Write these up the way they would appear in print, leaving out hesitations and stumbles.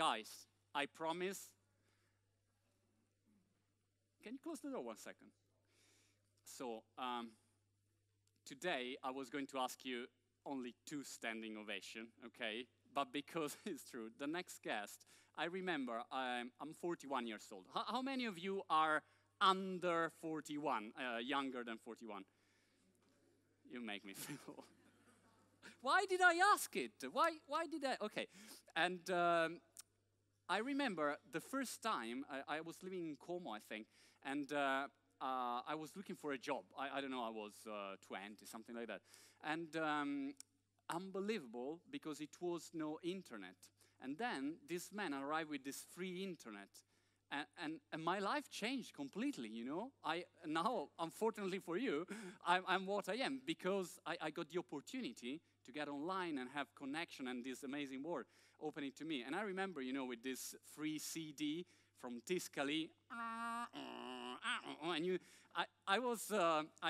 guys, I promise. Can you close the door 1 second? So, today I was going to ask you only 2 standing ovation, okay? But because it's true, the next guest, I remember I'm 41 years old. How many of you are under 41, younger than 41? You make me feel. Why did I ask it? Why did I? Okay. And I remember the first time I was living in Como, I think, and I was looking for a job. I don't know, I was 20, something like that. And unbelievable, because it was no internet. And then this man arrived with this free internet. And my life changed completely, you know. Now, unfortunately for you, I'm what I am, because I got the opportunity to get online and have connection and this amazing world opening to me. And I remember, you know, with this free CD from Tiscali, and I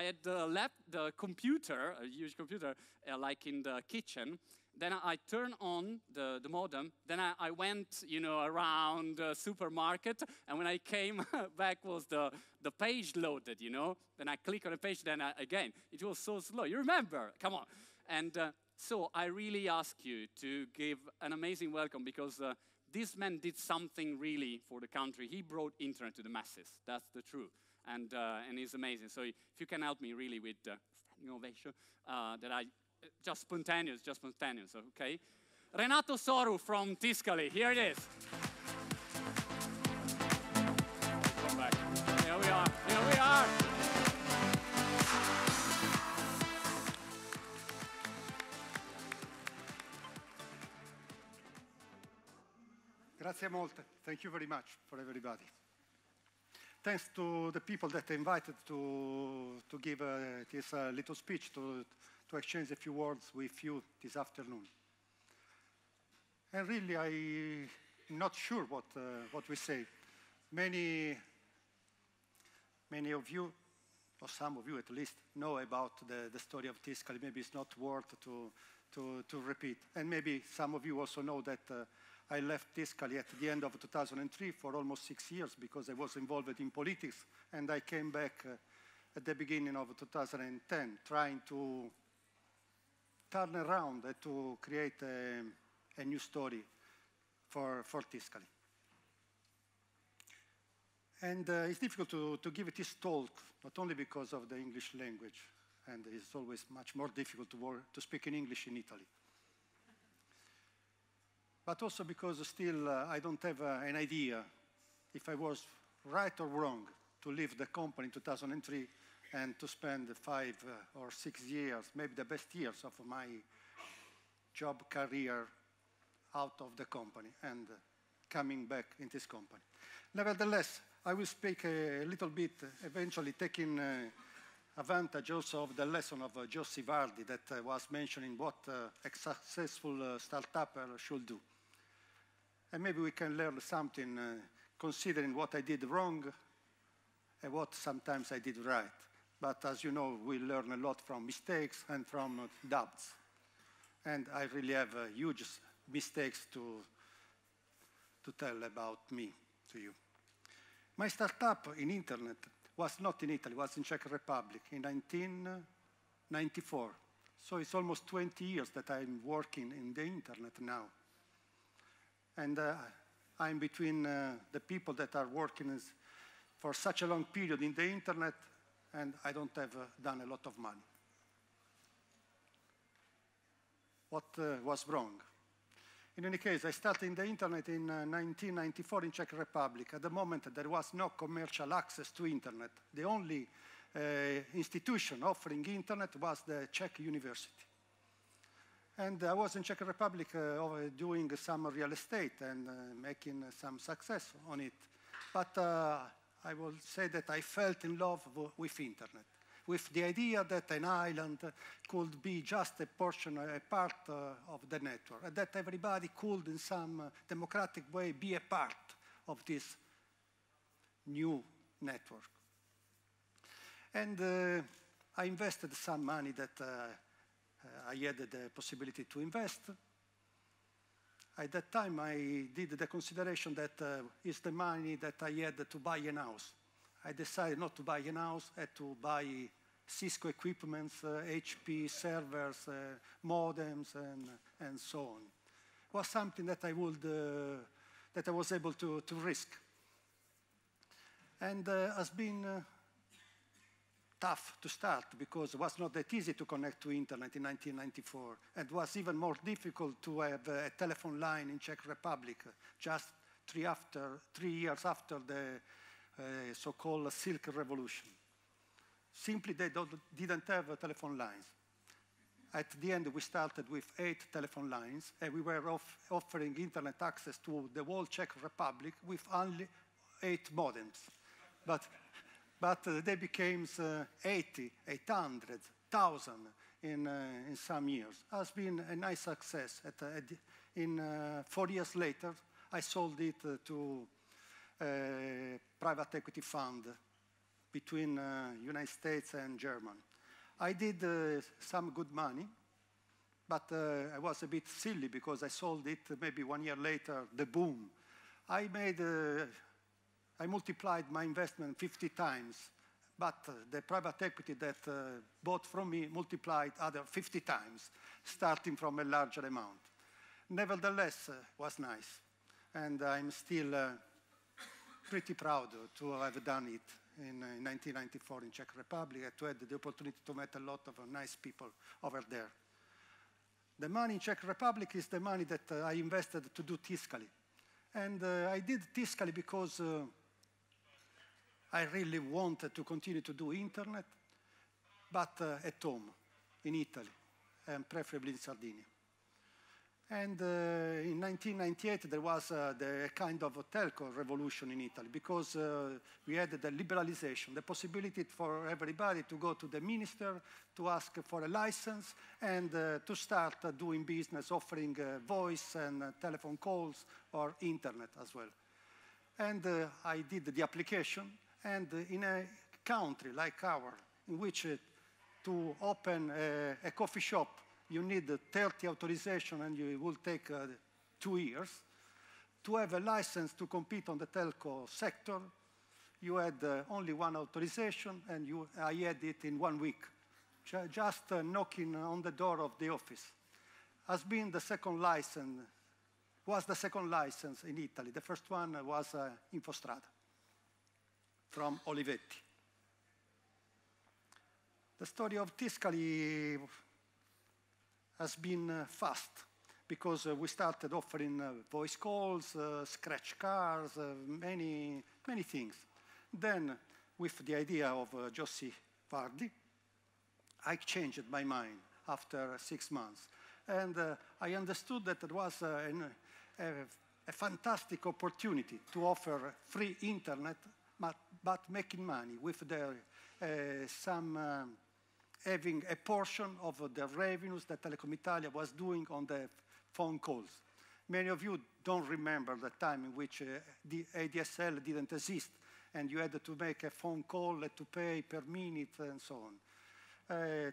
had left the computer, a huge computer, like in the kitchen. Then I turned on the modem. Then I went, you know, around the supermarket. And when I came back, was the page loaded, you know. Then I click on the page. Then again, it was so slow. You remember? Come on. And so I really ask you to give an amazing welcome, because this man did something really for the country. He brought internet to the masses. That's the truth. And it's amazing. So if you can help me really with standing ovation, just spontaneous, okay? Renato Soru from Tiscali, here it is. Come back. Here we are. Grazie molte. Thank you very much for everybody. Thanks to the people that I invited to give this little speech, to exchange a few words with you this afternoon. And really, I'm not sure what we say. Many of you, or some of you at least, know about the story of Tiscali. Maybe it's not worth to repeat. And maybe some of you also know that I left Tiscali at the end of 2003 for almost 6 years, because I was involved in politics, and I came back at the beginning of 2010, trying to turn around and to create a new story for Tiscali. And it's difficult to give this talk, not only because of the English language, and it's always much more difficult to speak in English in Italy, but also because still I don't have an idea if I was right or wrong to leave the company in 2003 and to spend 5 or 6 years, maybe the best years of my job career, out of the company and coming back in this company. Nevertheless, I will speak a little bit, eventually taking advantage also of the lesson of Joe Sivardi that was mentioning what a successful startupper should do. And maybe we can learn something considering what I did wrong and what sometimes I did right. But as you know, we learn a lot from mistakes and from doubts. And I really have huge mistakes to tell about me to you. My startup in internet was not in Italy, it was in Czech Republic in 1994. So it's almost 20 years that I'm working in the internet now. And I'm between the people that are working for such a long period in the internet, and I don't have done a lot of money. What was wrong? In any case, I started in the internet in 1994 in Czech Republic. At the moment, there was no commercial access to internet. The only institution offering internet was the Czech University. And I was in Czech Republic doing some real estate and making some success on it. But I will say that I felt in love with internet, with the idea that an island could be just a portion, a part of the network, and that everybody could, in some democratic way, be a part of this new network. And I invested some money that I had the possibility to invest. At that time, I did the consideration that it's the money that I had to buy a house. I decided not to buy a house, I had to buy Cisco equipments, HP servers, modems, and so on. It was something that that I was able to risk. And has been tough to start because it was not that easy to connect to internet in 1994. And it was even more difficult to have a telephone line in Czech Republic just 3 years after the so-called Silk Revolution. Simply, they didn't have telephone lines. At the end, we started with 8 telephone lines, and we were offering internet access to the whole Czech Republic with only 8 modems. But they became 80, 800, 1,000 in some years. It has been a nice success. 4 years later, I sold it to a private equity fund between United States and Germany. I did some good money, but I was a bit silly because I sold it maybe 1 year later, the boom. I multiplied my investment 50 times, but the private equity that bought from me multiplied other 50 times, starting from a larger amount. Nevertheless, it was nice, and I'm still pretty proud to have done it in 1994 in Czech Republic, and to have the opportunity to meet a lot of nice people over there. The money in Czech Republic is the money that I invested to do Tiscali. And I did Tiscali because I really wanted to continue to do internet, but at home, in Italy, and preferably in Sardinia. And in 1998, there was the kind of a telco revolution in Italy because we had the liberalization, the possibility for everybody to go to the minister to ask for a license and to start doing business, offering voice and telephone calls or internet as well. And I did the application, and in a country like ours, in which to open a coffee shop, you need 30 authorization and it will take 2 years. To have a license to compete on the telco sector, you had only 1 authorization, and I had it in 1 week, just knocking on the door of the office. Has been the second license, was the second license in Italy. The first one was Infostrada from Olivetti. The story of Tiscali has been fast because we started offering voice calls, scratch cards, many things. Then, with the idea of Jossi Vardi, I changed my mind after 6 months. And I understood that it was a fantastic opportunity to offer free internet, but making money with having a portion of the revenues that Telecom Italia was doing on the phone calls. Many of you don't remember the time in which the ADSL didn't exist, and you had to make a phone call to pay per minute and so on.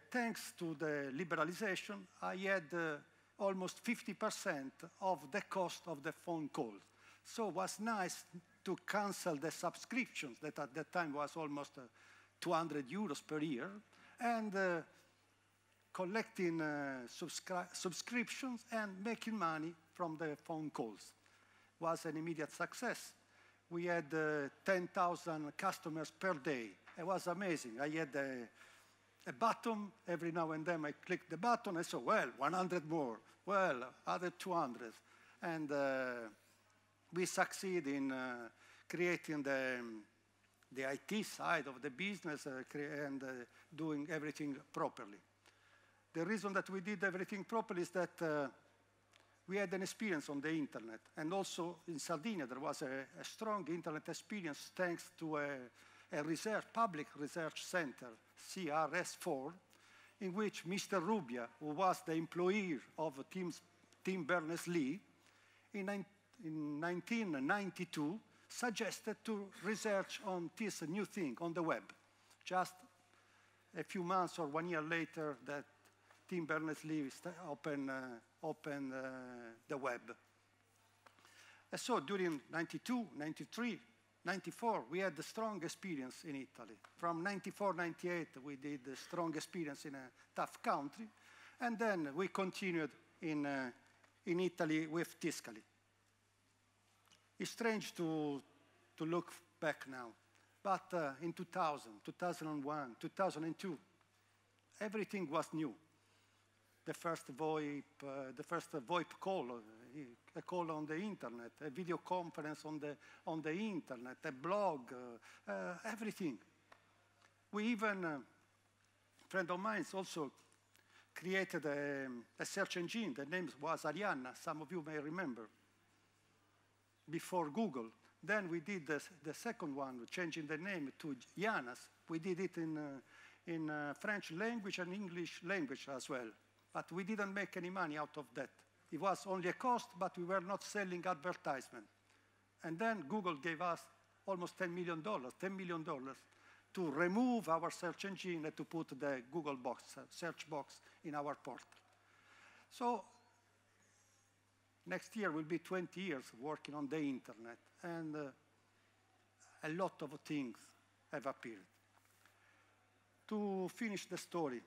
Thanks to the liberalization, I had almost 50% of the cost of the phone call. So it was nice to cancel the subscriptions that at that time was almost 200 euros per year, and collecting subscriptions and making money from the phone calls. It was an immediate success. We had 10,000 customers per day. It was amazing. I had a button. Every now and then I clicked the button and saw, well, 100 more. Well, other 200. And we succeed in creating the IT side of the business and doing everything properly. The reason that we did everything properly is that we had an experience on the internet. And also in Sardinia, there was a strong internet experience thanks to a public research center, CRS4, in which Mr. Rubia, who was the employee of Tim Berners-Lee, in 1992, suggested to research on this new thing on the web. Just a few months or 1 year later, that Tim Berners-Lee opened the web And so during 92, 93, 94, we had the strong experience in Italy. From 94, 98, we did the strong experience in a tough country. And then we continued in Italy with Tiscali. It's strange to look back now. But in 2000, 2001, 2002, everything was new. The first VoIP call, a call on the internet, a video conference on the internet, a blog, everything. We even, a friend of mine also created a search engine. The name was Arianna, some of you may remember, before Google. Then we did the second one, changing the name to Yanas. We did it in French language and English language as well. But we didn't make any money out of that. It was only a cost, but we were not selling advertisement. And then Google gave us almost $10 million to remove our search engine and to put the Google box, search box in our portal. So next year will be 20 years working on the internet, and a lot of things have appeared. To finish the story,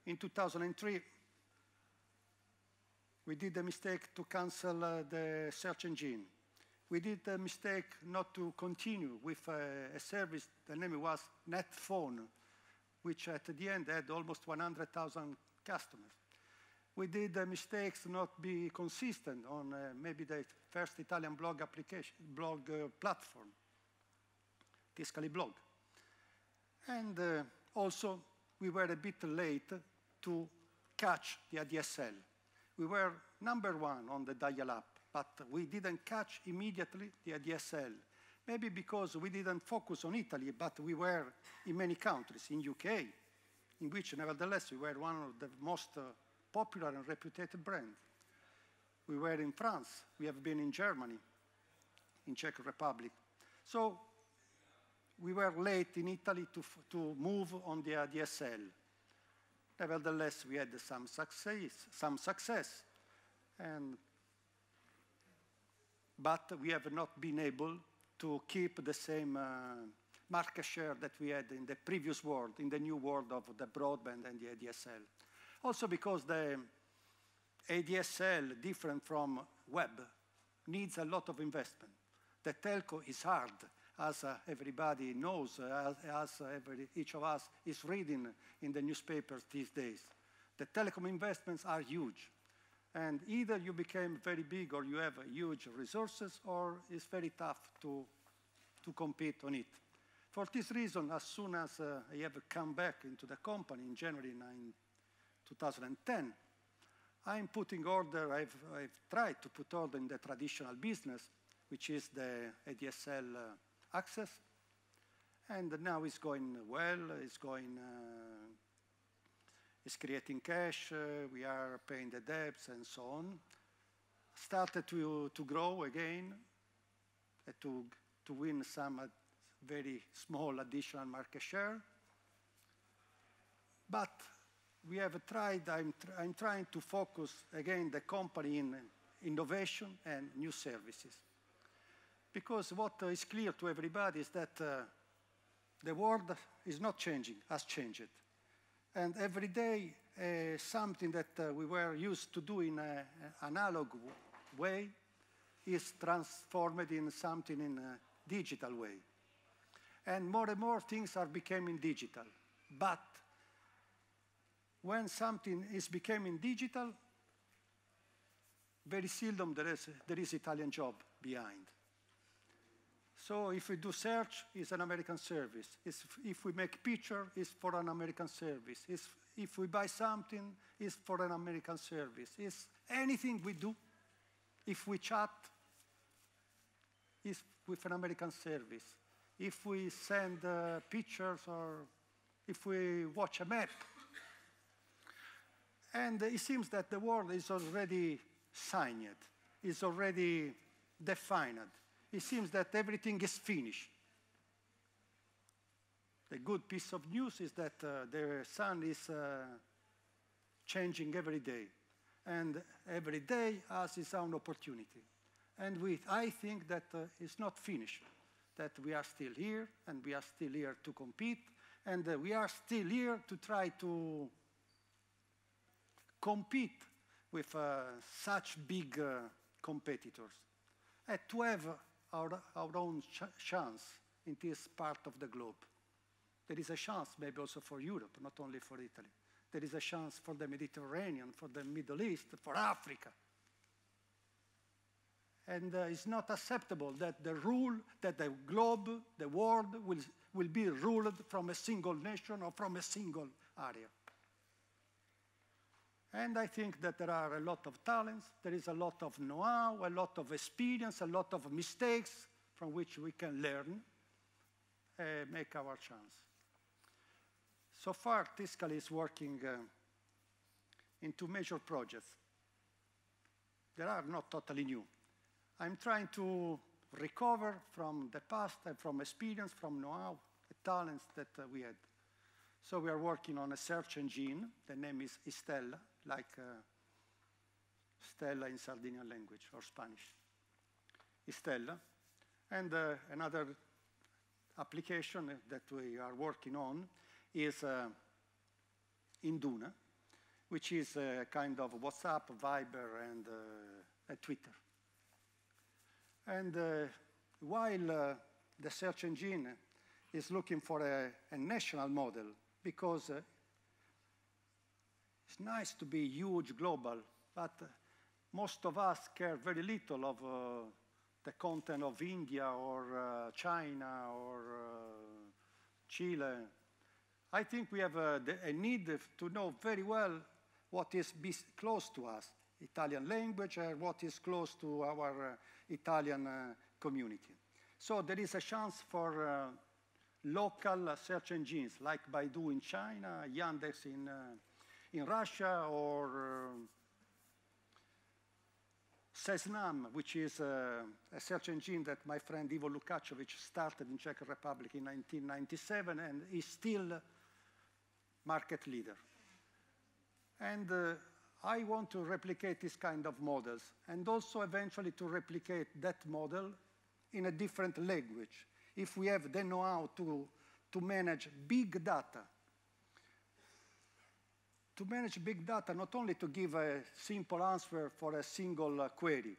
in 2003, we did the mistake to cancel the search engine. We did the mistake not to continue with a service, the name was NetPhone, which at the end had almost 100,000 customers. We did the mistakes not be consistent on maybe the first Italian blog platform, Tiscali Blog. And also, we were a bit late to catch the ADSL. We were number one on the dial-up, but we didn't catch immediately the ADSL. Maybe because we didn't focus on Italy, but we were in many countries, in UK, in which nevertheless we were one of the most popular and reputed brands. We were in France, we have been in Germany, in Czech Republic. So we were late in Italy to move on the ADSL. Nevertheless, we had some success, but we have not been able to keep the same market share that we had in the previous world, in the new world of the broadband and the ADSL. Also because the ADSL, different from web, needs a lot of investment. The telco is hard, as everybody knows, as each of us is reading in the newspapers these days. The telecom investments are huge. And either you became very big or you have huge resources, or it's very tough to compete on it. For this reason, as soon as I have come back into the company in January 2010, I'm putting order, I've tried to put order in the traditional business, which is the ADSL access. And now it's going well, it's creating cash, we are paying the debts and so on. Started to grow again, to win some very small additional market share. But we have tried, I'm trying to focus again the company in innovation and new services. Because what is clear to everybody is that the world is not changing, has changed. And every day, something that we were used to do in an analog way is transformed in something in a digital way. And more things are becoming digital. But when something is becoming digital, very seldom there is Italian job behind. So if we do search, it's an American service. If we make picture, it's for an American service. If we buy something, it's for an American service. It's anything we do, if we chat, it's with an American service. If we send pictures or if we watch a map. And it seems that the world is already signed, is already defined. It seems that everything is finished. The good piece of news is that the sun is changing every day. And every day has its own opportunity. And I think that it's not finished, that we are still here, and we are still here to compete, and we are still here to try to compete with such big competitors, and to have our own chance in this part of the globe. There is a chance maybe also for Europe, not only for Italy. There is a chance for the Mediterranean, for the Middle East, for Africa. And it's not acceptable that the globe, the world, will be ruled from a single nation or from a single area. And I think that there are a lot of talents, there is a lot of know-how, a lot of experience, a lot of mistakes from which we can learn, make our chance. So far, Tiscali is working in 2 major projects. They are not totally new. I'm trying to recover from the past and from experience, from know-how, the talents that we had. So we are working on a search engine. The name is Stella, like Stella in Sardinian language or Spanish. Stella. And another application that we are working on is Induna, which is a kind of WhatsApp, Viber, and Twitter. And while the search engine is looking for a national model, because it's nice to be huge, global, but most of us care very little of the content of India or China or Chile. I think we have a need to know very well what is close to us, Italian language, and what is close to our Italian community. So there is a chance for local search engines, like Baidu in China, Yandex in Russia, or Seznam, which is a search engine that my friend Ivo Lukačević started in Czech Republic in 1997 and is still market leader. And I want to replicate this kind of models, and also eventually to replicate that model in a different language. If we have the know-how to manage big data, not only to give a simple answer for a single query,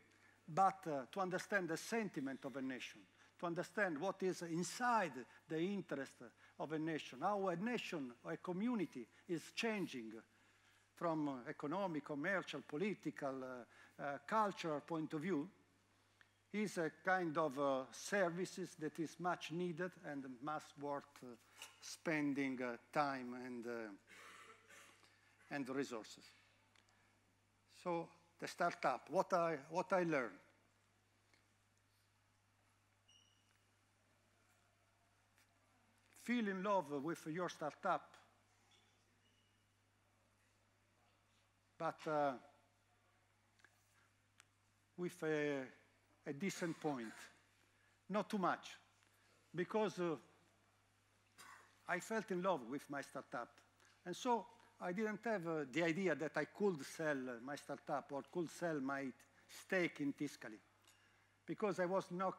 but to understand the sentiment of a nation, to understand what is inside the interest of a nation, how a nation or a community is changing from economic, commercial, political, cultural point of view, is a kind of services that is much needed and must worth spending time and resources. So the startup, what I learned. Feel in love with your startup, but with a decent point, not too much, because I felt in love with my startup. And so I didn't have the idea that I could sell my startup or could sell my stake in Tiscali, because I was not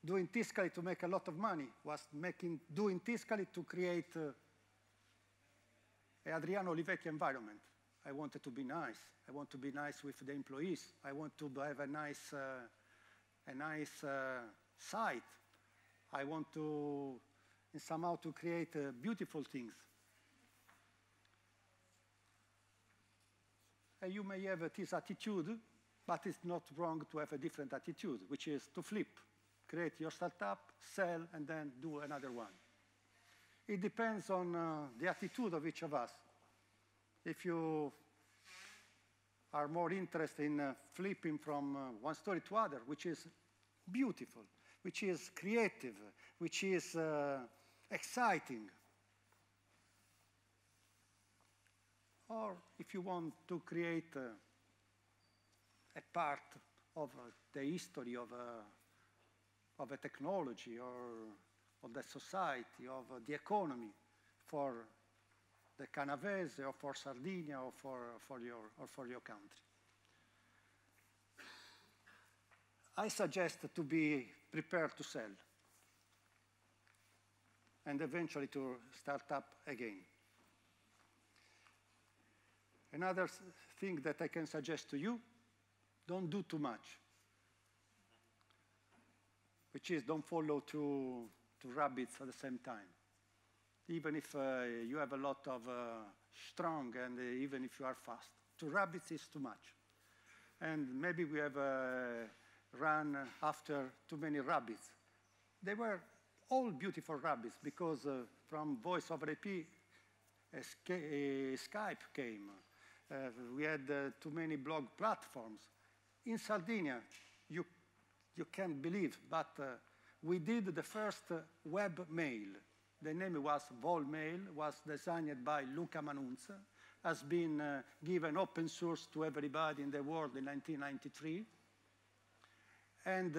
doing Tiscali to make a lot of money, was doing Tiscali to create a Adriano Olivetti environment. I wanted to be nice. I want to be nice with the employees. I want to have a nice site. I want to somehow to create beautiful things. And you may have this attitude, but it's not wrong to have a different attitude, which is to flip. Create your startup, sell, and then do another one. It depends on the attitude of each of us. If you are more interested in flipping from one story to other, which is beautiful, which is creative, which is exciting, or if you want to create a part of the history of a technology or of the society, of the economy for the Canavese or for Sardinia or for your country. I suggest to be prepared to sell and eventually to start up again. Another thing that I can suggest to you, don't do too much, which is don't follow two rabbits at the same time. Even if you have a lot of strong and even if you are fast. 2 rabbits is too much. And maybe we have run after too many rabbits. They were all beautiful rabbits because from voice over IP, Skype came. We had too many blog platforms. In Sardinia, you can't believe, but we did the first web mail. The name was Volmail, was designed by Luca Manunza, has been given open source to everybody in the world in 1993. And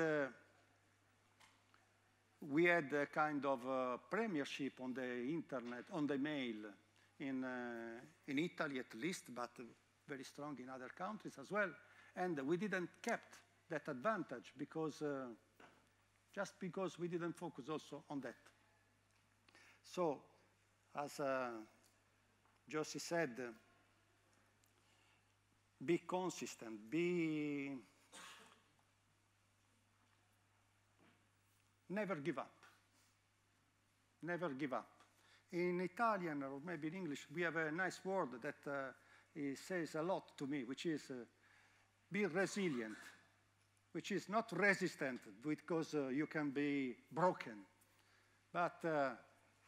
we had a kind of premiership on the internet, on the mail, in Italy at least, but very strong in other countries as well. And we didn't kept that advantage because, just because we didn't focus also on that. So, as Josie said, be consistent, never give up. Never give up. In Italian, or maybe in English, we have a nice word that it says a lot to me, which is be resilient, which is not resistant because you can be broken, but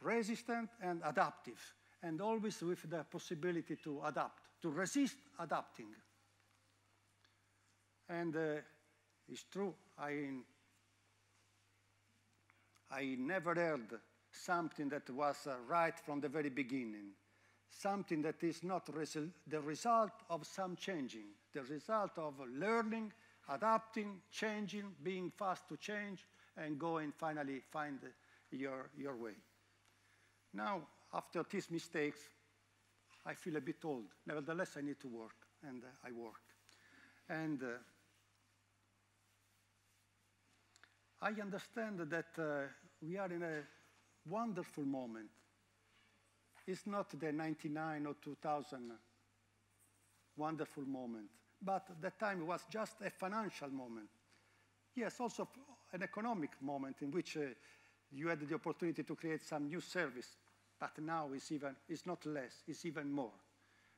resistant and adaptive, and always with the possibility to adapt, to resist adapting. And it's true, I never heard something that was right from the very beginning, something that is not the result of some changing, the result of learning, adapting, changing, being fast to change, and go and finally find your way. Now, after these mistakes, I feel a bit old. Nevertheless, I need to work, and I work. And I understand that we are in a wonderful moment. It's not the 99 or 2000 wonderful moment, but that time was just a financial moment. Yes, also an economic moment in which you had the opportunity to create some new service, but now it's not less, it's even more.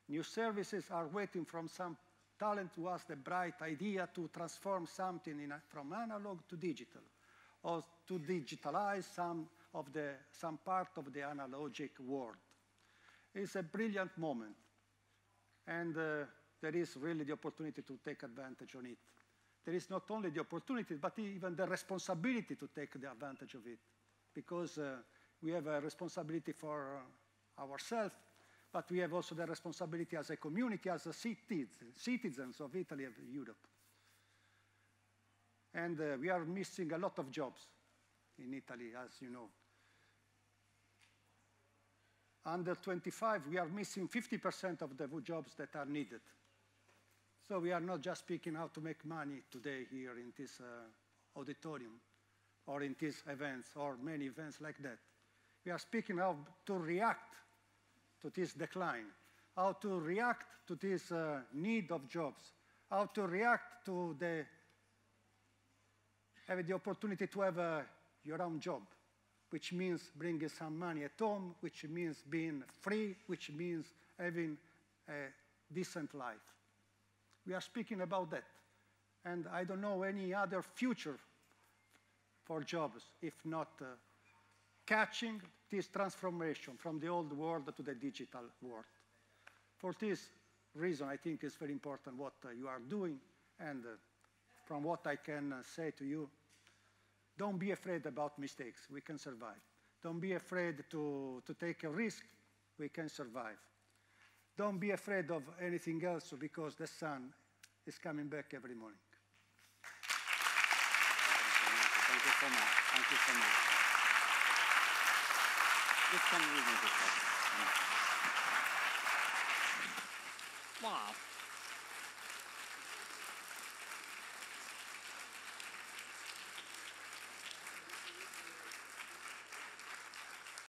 New services are waiting from some talent who has the bright idea to transform something from analog to digital, or to digitalize some part of the analogic world. It's a brilliant moment, and there is really the opportunity to take advantage of it. There is not only the opportunity, but even the responsibility to take the advantage of it, because we have a responsibility for ourselves, but we have also the responsibility as a community, as a citizens of Italy and Europe. And we are missing a lot of jobs in Italy, as you know. Under 25, we are missing 50% of the jobs that are needed. So we are not just speaking how to make money today here in this auditorium, or in these events, or many events like that. We are speaking how to react to this decline, how to react to this need of jobs, how to react to having the opportunity to have your own job, which means bringing some money at home, which means being free, which means having a decent life. We are speaking about that. And I don't know any other future for jobs, if not catching this transformation from the old world to the digital world. For this reason, I think it's very important what you are doing, and from what I can say to you, don't be afraid about mistakes. We can survive. Don't be afraid to take a risk. We can survive. Don't be afraid of anything else, because the sun is coming back every morning. Thank you so much. Thank you so much. This can really be